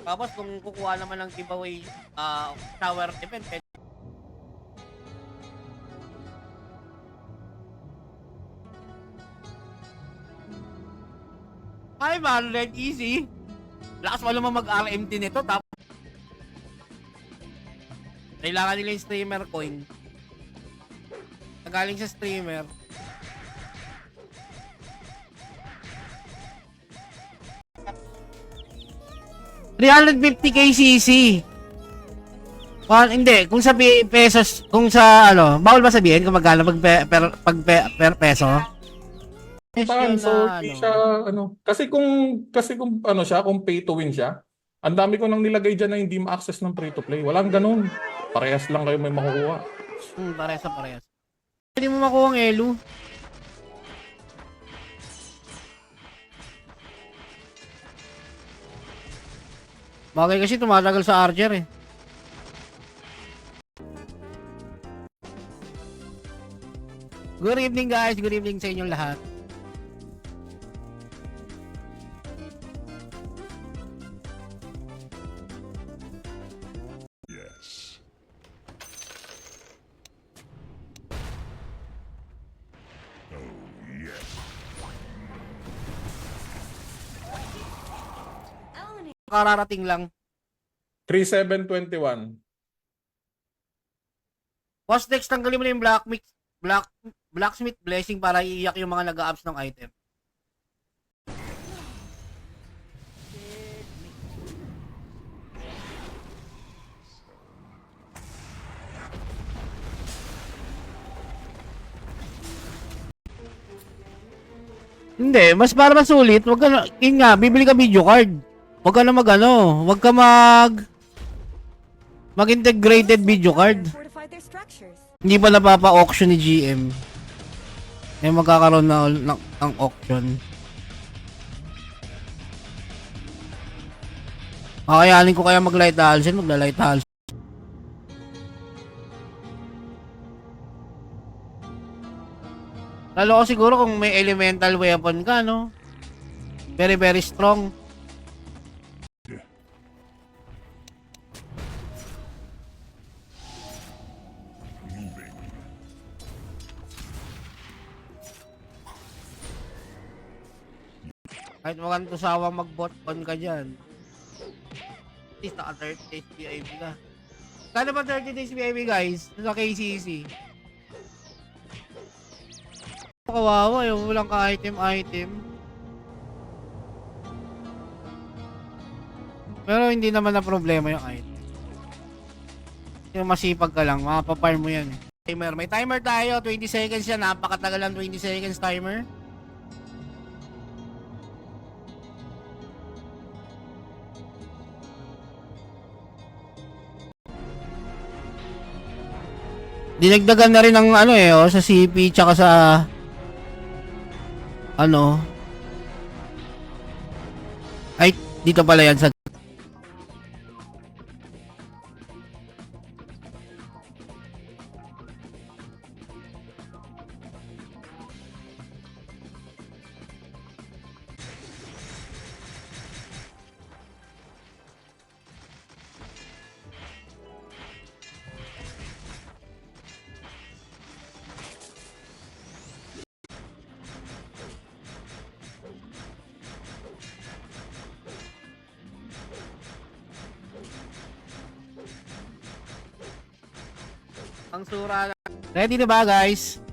Tapos kung kukuha naman ng giveaway shower event, pwede. Ay, man, red easy. Lakas mo naman mag-RMT nito. Tapos kailangan nila yung streamer coin. Nagaling sa streamer. $350k CC. Hindi, kung sa pesos, kung sa ano, bawal ba sabihin kung magkano per peso? Saan? So, hindi siya, kasi kung ano siya, kung pay to win siya, ang dami ko nang nilagay dyan na hindi ma-access ng free to play. Walang ganun. Parehas lang kayo may makukuha. Parehas. Pwede mo makuha ang elu. Bagay kasi tumatagal sa Archer eh. Good evening guys, good evening sa inyong lahat. Yes. Oh, yes. Kararating lang. 3721. Boss Dex, tanggalin mo na yung Blacksmith Blessing para iiyak yung mga nag-a-ups ng item. Hindi, mas para masulit, wag ka na, yun nga, bibili ka video card. Wag ka na wag ka mag-integrated video card. Hindi pa napapa-auction ni GM. Eh magkakaroon na ng auction. Kakayanin ko kaya mag-light halsen, magla-light halsen. Lalo ko siguro kung may elemental weapon ka, no? Very, very strong. Kahit walang tusawang mag-bot on ka dyan. At least naka 30 days VIP ka. Kano ba 30 days VIP guys? Sa KCC. Kawawa yung walang ka-item. Pero hindi naman na problema yung item. Yung masipag ka lang, mapaparm mo yan eh. Timer. May timer tayo, 20 seconds yan. Napakatagal lang 20 seconds timer. Dinagdagan na rin ng ano eh, sa CP tsaka sa ano. Ay, dito pala yan sa ang sura. Ready na ba guys?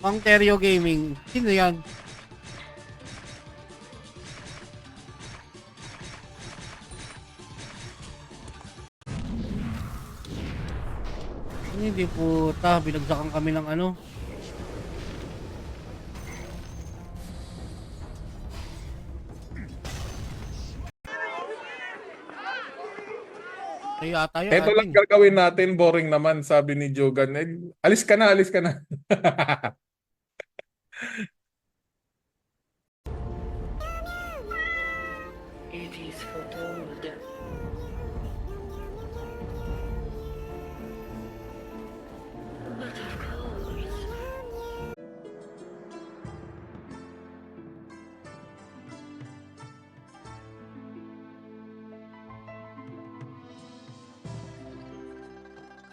Ontario Gaming. Sino yan? Hindi puta, binagsakan kami ng ano. Tayo Ito lang gagawin natin, boring naman, sabi ni Jogan. Eh, alis ka na.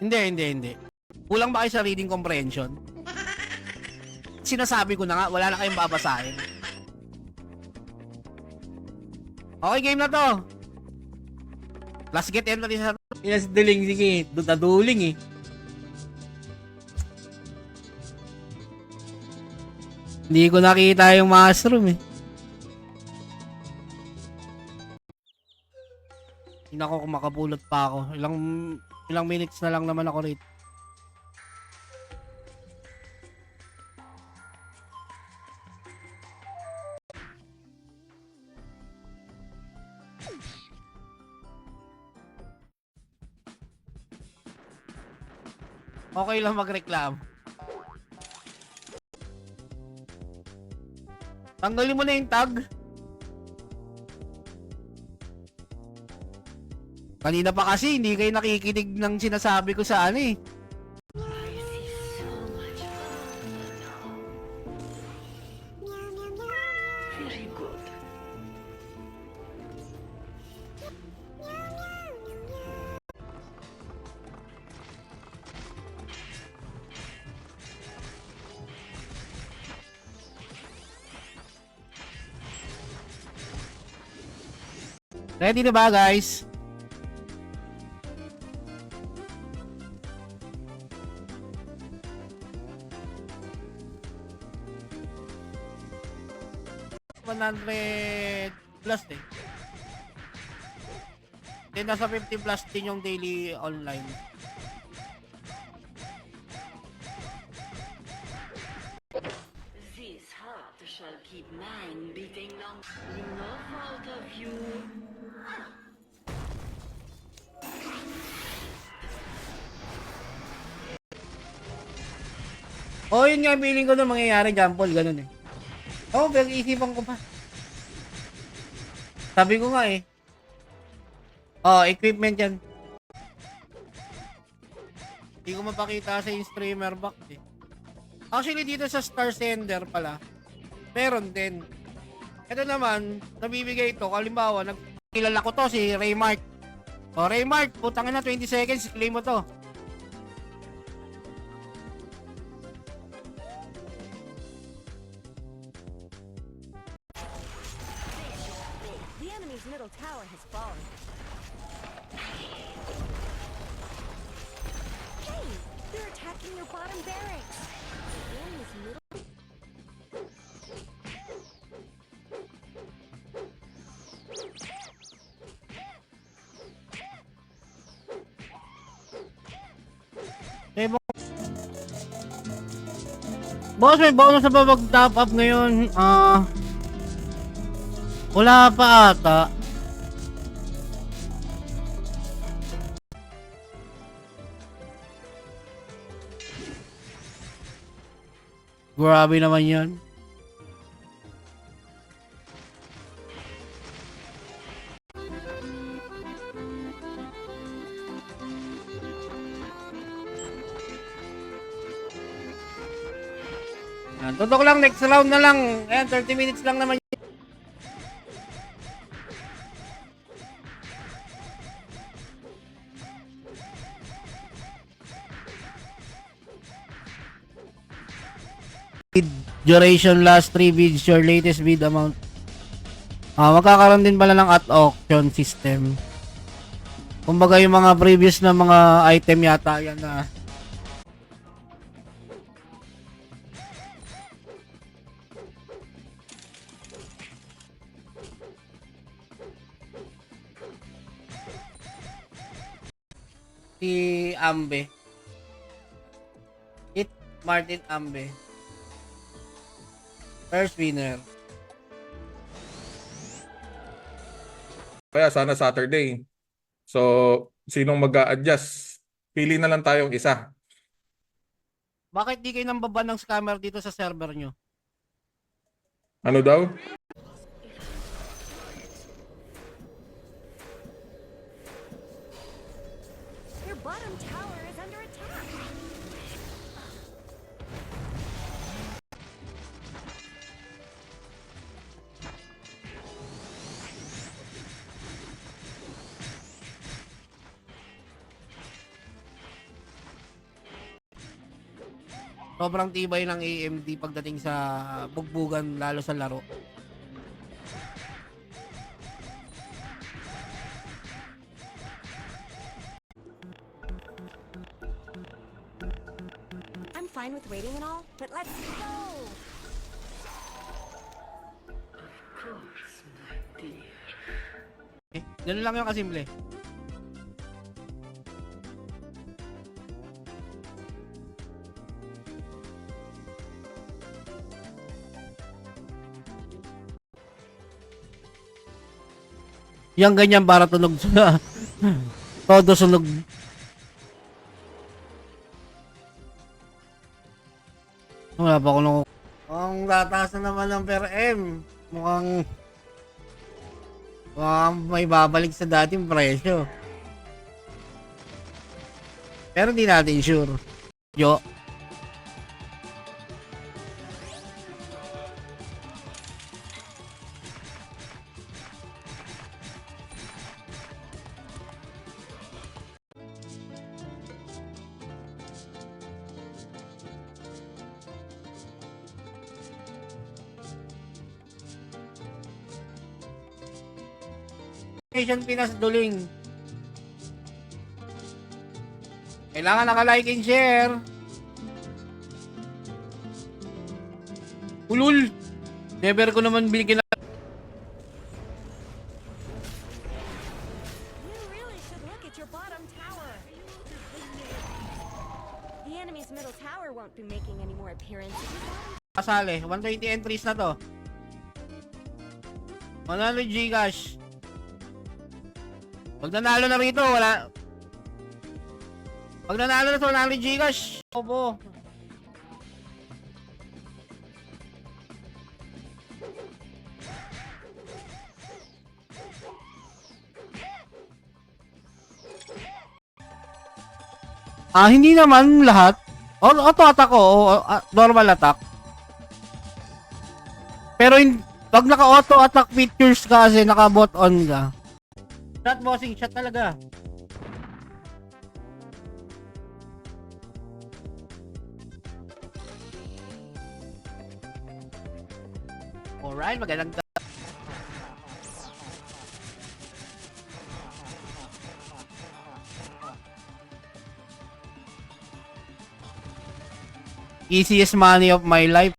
Hindi. Kulang ba kayo sa reading comprehension? Sinasabi ko na nga, wala na kayong babasahin. Okay, game na to. Last get entry sa... Yes, duling, sige. Duling eh. Hindi ko nakita yung mushroom eh. Hindi ako kung makapulot pa ako. Ilang minutes na lang naman ako rito. Okay lang magreklamo. Tanggalin mo na yung tag. Kanina pa kasi hindi kayo nakikinig ng sinasabi ko sa ano eh. Ready na ba, guys? $100 plus eh. Then nasa 50 plus din yung daily online. This heart shall keep mine beating long. No fault of you. Oh, yun nga feeling ko na mangyayari, John Paul, ganun eh. Oh, pinag-iisipan ko pa. Sabi ko nga eh. Oh, equipment yan. Hindi ko mapakita sa yung streamer box eh. Actually, dito sa Star Sender pala, meron din. Ito naman, nabibigay ito. Kalimbawa, nagkilala ko to, si Raymart. O, Raymart, putangin na 20 seconds, claim mo to. The enemy's middle tower has fallen. Hey, they're attacking your bottom barracks. The enemy's middle. Boss, may bonus na ba mag-top up ngayon? Wala pa ata. Grabe naman yan. Tutok lang, next round na lang. Ayan, 30 minutes lang naman. Duration last 3 bids, your latest bid amount. Magkakaroon din pala ng at auction system. Kumbaga yung mga previous na mga item yata yan na si Ambe. Martin Ambe. First winner. Kaya sana Saturday. So, sinong mag-a-adjust? Pili na lang tayong isa. Bakit di kayo nang baba ng scammer dito sa server nyo? Ano daw? Your bottom tower is under attack. Sobrang tibay ng AMD pagdating sa bugbugan, lalo sa laro. I'm fine with waiting and all, but let's go! Of course, my dear. Ganun lang yung kasimple. Yang ganyan para tunog sa todo sunog. Wala pa ako nung ang tataas na naman ng per M. Mukhang may babalik sa dating presyo. Pero di natin sure. Yo. Asian Pinas Duling. Kailangan naka-like and share. Ulul. Never ko naman binigyan na. You really should look at your bottom tower. The enemy's middle tower won't be making any more appearances. Kasali. 120 entries na to. 100 Gcash. Pag nanalo na rito, wala. Pag nanalo na to, 100 Gcash. Opo. Hindi naman lahat. Auto attack ko, normal attack. Pero pag naka-auto attack features ka kasi naka-bot on ka. Shot bossing, shot talaga. Alright, magandang easiest money of my life.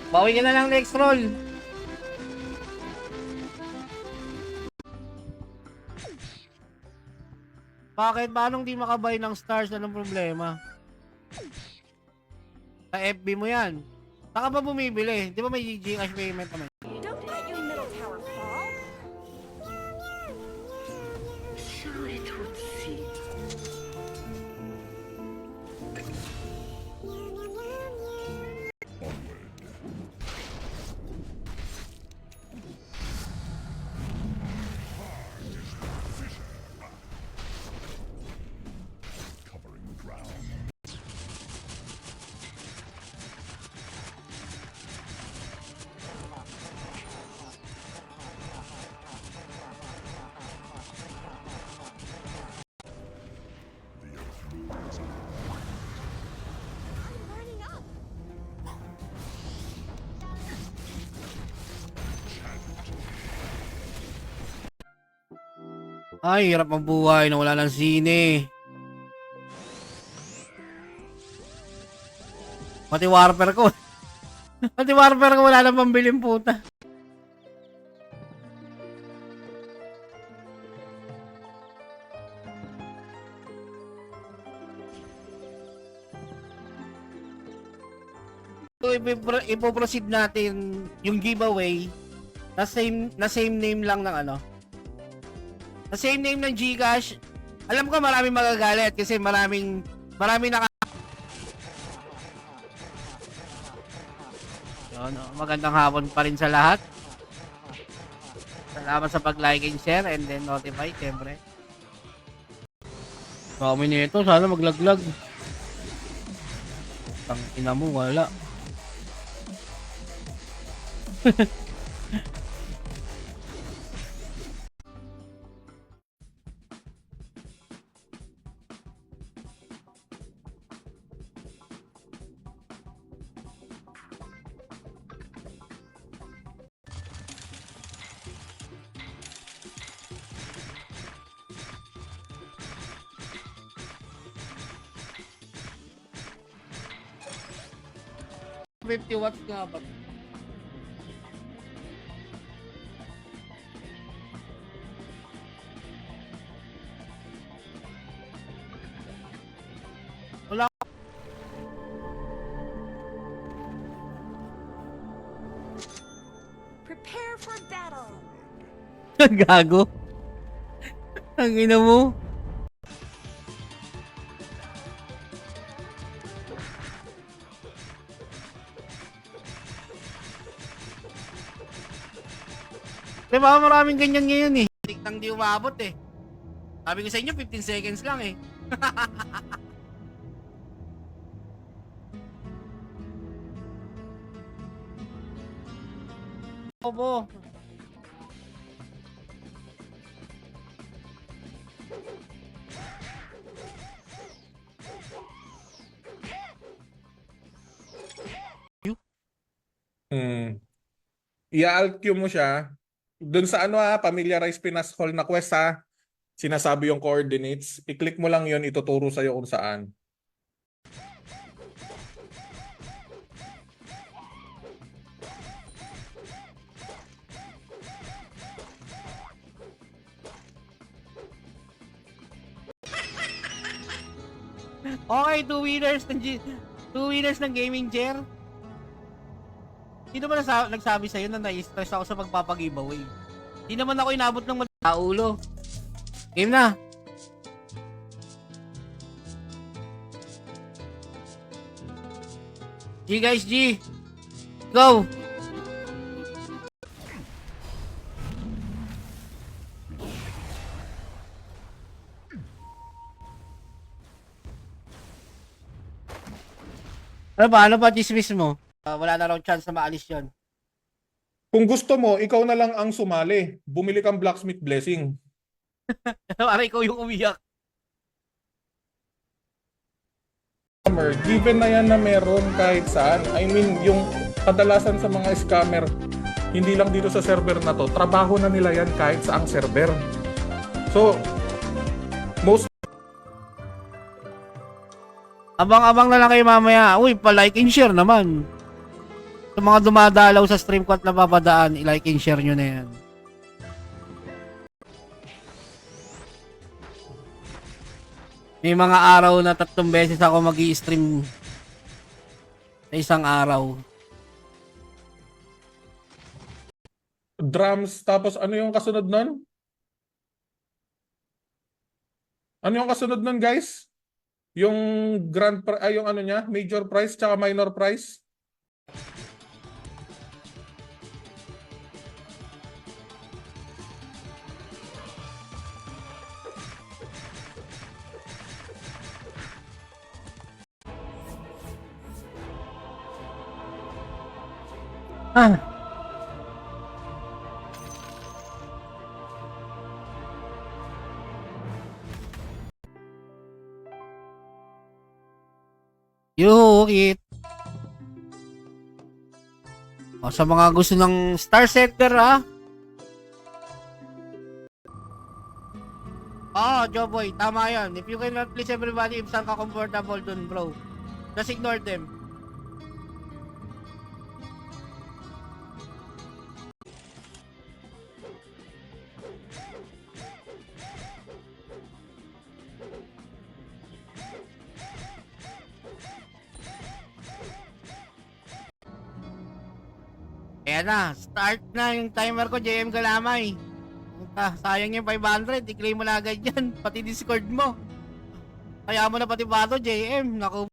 Bawi ka na lang next roll. Bakit? Paano di makabay ng stars? Anong problema? Sa FB mo yan. Saka ba bumibili? Di ba may Gcash payment naman? Don't let your middle tower fall. So it would seem. Covering ground. I'm burning up. Ay, hirap ang buhay na wala ng sine. Pati warper ko. Pati warper ko wala nang pambiling puta. So, ipoproceed natin yung giveaway na same name lang ng ano. Na same name ng Gcash. Alam ko maraming magagalit kasi maraming Yun, magandang hapon pa rin sa lahat. Salamat sa pag-like and share and then notify, siyempre. Dami nito, sana maglaglag. Tang ina mo, wala. $50 nga ba? Wala. Prepare for battle. Gago. Ang ina mo. Diba maraming ganyan ngayon eh. Tiktang di umabot eh. Sabi ko sa inyo 15 seconds lang eh. Opo. I-alt Q mo siya. Doon sa ano familiarize Pinas Hall na quest sinasabi yung coordinates. I-click mo lang yon, ituturo sa'yo kung saan. Okay, two winners ng gaming chair. Sino ba nagsabi sa'yo na na-stress ako sa magpapag-giveaway? Di naman ako inabot ng ulo. Game na. G guys, G. Go. Ano ba dismiss mo? Wala na raw chance na maalis yun. Kung gusto mo, ikaw na lang ang sumali. Bumili kang Blacksmith Blessing. Para ikaw yung umiyak. Given na yan na meron kahit saan. I mean, yung kadalasan sa mga scammer, hindi lang dito sa server na to, trabaho na nila yan kahit sa ang server. So, most Abang-abang na lang kayo mamaya. Uy, pa-like and share naman. Sa mga dumadalaw sa stream ko at napapadaan, i-like and share nyo na yan. May mga araw na 3 beses ako mag-i-stream sa isang araw. drums, tapos ano yung kasunod nun? Ano yung kasunod nun, guys? Yung yung ano niya, major prize tsaka minor prize? Yukit. O, sa mga gusto ng Star Center, Joboy, tama yan. If you cannot please everybody, if saan ka comfortable dun, bro. Just ignore them. Ayan na, start na yung timer ko, JM Galamay. Sayang yung 500, i-claim mo na agad yan, pati Discord mo. Kaya mo na pati bato, JM, naku.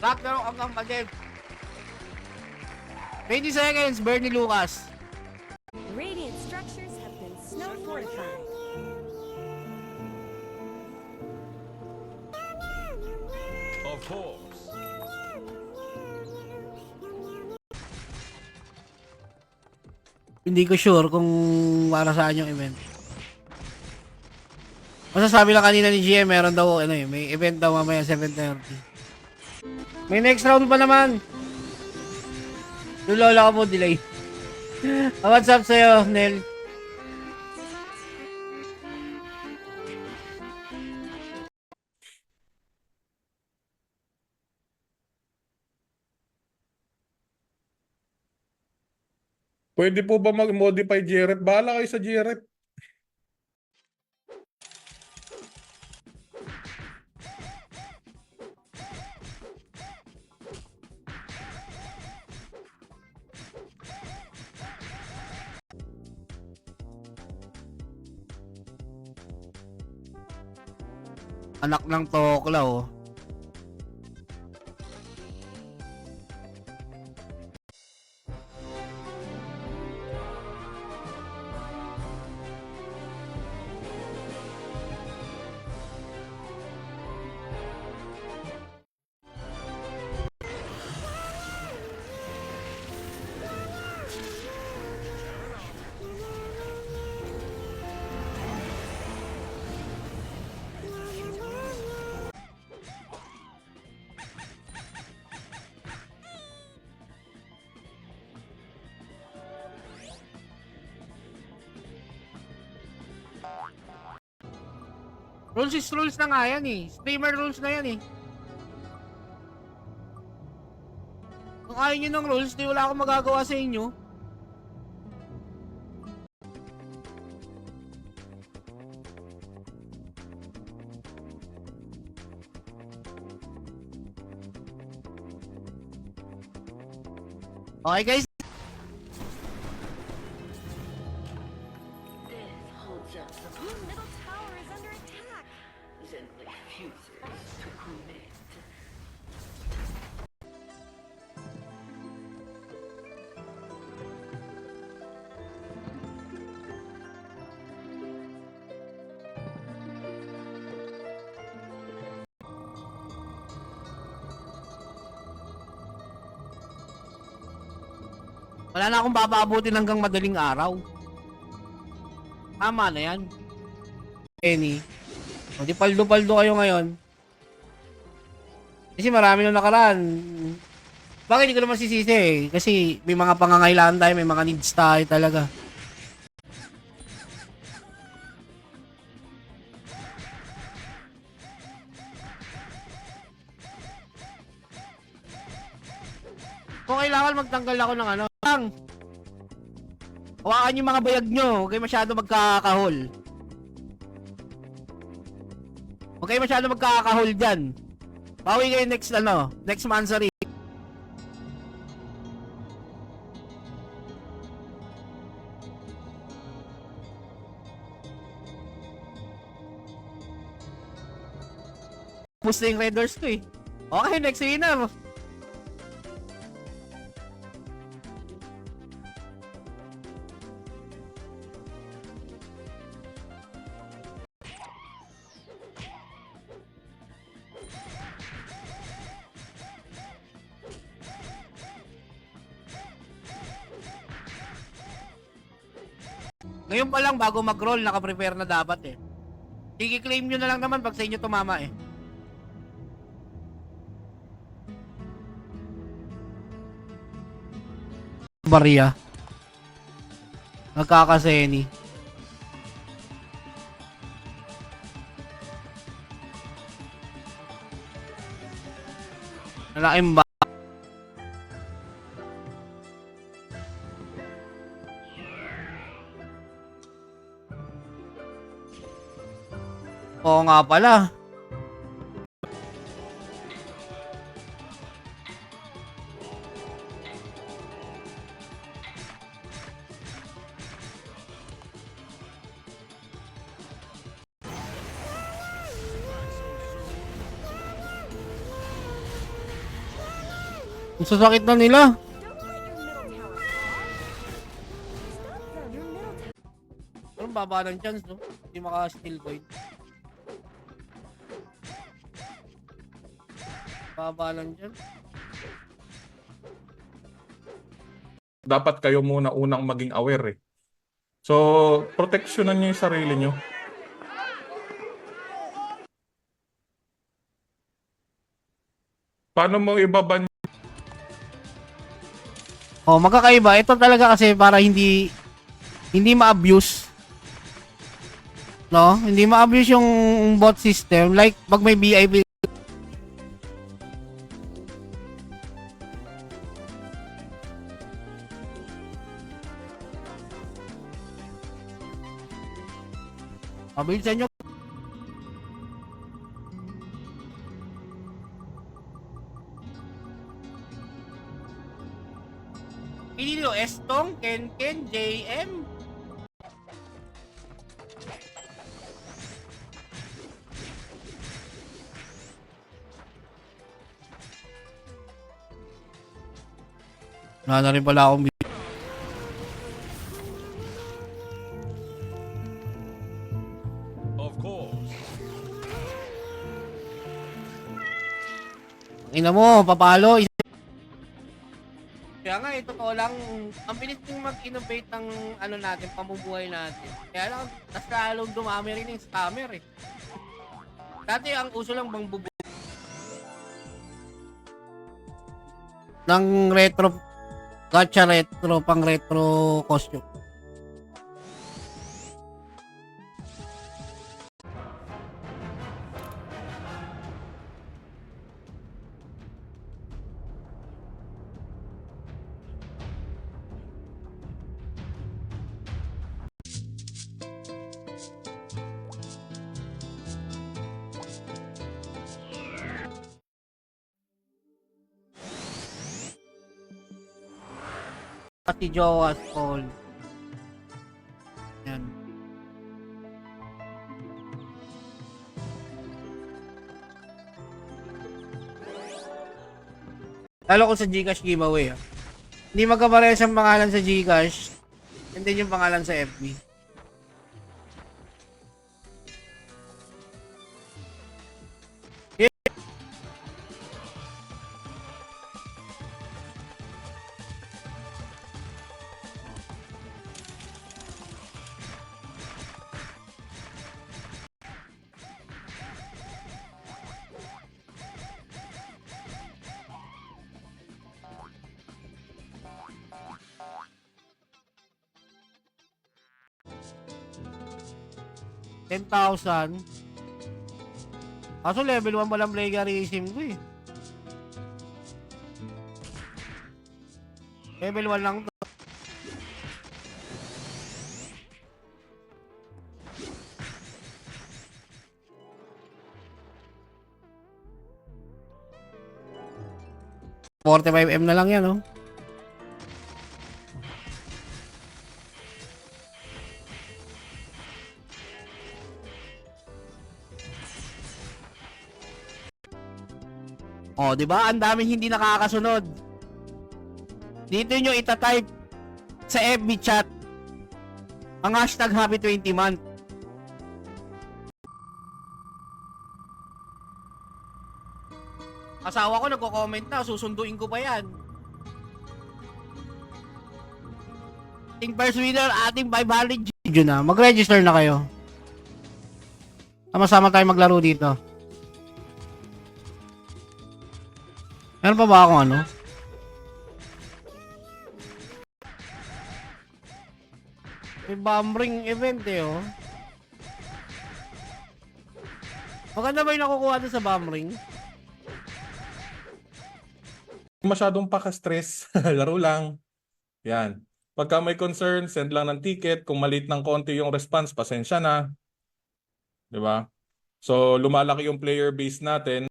Rock na rock hanggang pagin. 20 seconds, Bernie Lucas. Radiant Of course. Hindi ko sure kung para saan yung event. Masasabi lang kanina ni GM, meron daw, ano eh, may event daw mamaya 7:30. May next round pa naman. Yung lola ko mo, delay. What's up sa'yo, Nel? Pwede po ba mag-modify GREP? Bahala kayo sa GREP. Anak ng Tokla, oh. Rules is rules na nga yan eh. Streamer rules na yan eh. Kung ayaw nyo ng rules, di wala akong magagawa sa inyo. Okay guys, Death holds up the Your middle tower is under attack. then refuses to commit. wala na akong babaabutin hanggang madaling araw. Tama na yan. Any. O di paldo-paldo kayo ngayon. Kasi marami nung nakaraan. Bakit hindi ko naman sisisi eh? Kasi may mga pangangailangan tayo, may mga needs tayo talaga. Kung kailangan magtanggal ako ng ano, lang. Hawakan yung mga bayag nyo, huwag kayo masyado magkakahol. Huwag kayo masyado magkakahol dyan. Bawi kayo next ano, next Mansari. Pusta yung Red Doors ko eh. Okay, next winner. Ngayon pa lang bago mag-roll, naka-prepare na dapat eh. I-claim nyo na lang naman pag sa inyo tumama eh. Barya. Nagkakaseni. Nalaking ba? Oo nga pala. Ang sasakit na nila. Don't let your middle tower fall. Stop them. Your middle tower. Parang baba ng chance, no? Hindi maka-steal coin. Baba lang dyan. Dapat kayo muna unang maging aware eh. So, proteksyonan niyo yung sarili niyo. Paano mo ibaban? Oh, magkakaiba. Ito talaga kasi para hindi ma-abuse. No? Hindi ma-abuse yung bot system. Like, pag may VIP. Mabilisan nyo. Pili nyo, Estong, Ken, JM. Wala na rin pala akong Of course. ina mo, papalo. Kaya nga, totoo lang, ang bilis yung mag-innovate ng ano natin, pamumuhay natin. Kaya lang, mas lalong dumami rin yung scammer eh. Dati ang uso lang bang bubu ng retro, gacha retro, pang retro costume. Si Joas Paul. Yan. Lalo ko sa Gcash giveaway. Hindi magkaparehas ang pangalan sa Gcash. Hindi yung pangalan sa FB. $10,000. Kaso level 1 pa lang plagiarism ko eh. Level 1 lang to. $45M na lang yan, oh. Oh, 'di ba? Ang daming hindi nakakasunod. Dito nyo ita-type sa FB chat ang hashtag Happy 20 Month. Asawa ko nagko-comment na, susunduin ko pa yan. Ating first winner, ating 500 video na. Mag-register na kayo. Sama-sama tayo maglaro dito. Meron pa ba akong ano? May Bamring event eh, oh. Maganda ba yung nakukuha doon sa Bamring? Masyadong paka-stress. Laro lang. Yan. Pagka may concern, send lang ng ticket. Kung maliit ng konti yung response, pasensya na. 'Di ba? So, lumalaki yung player base natin.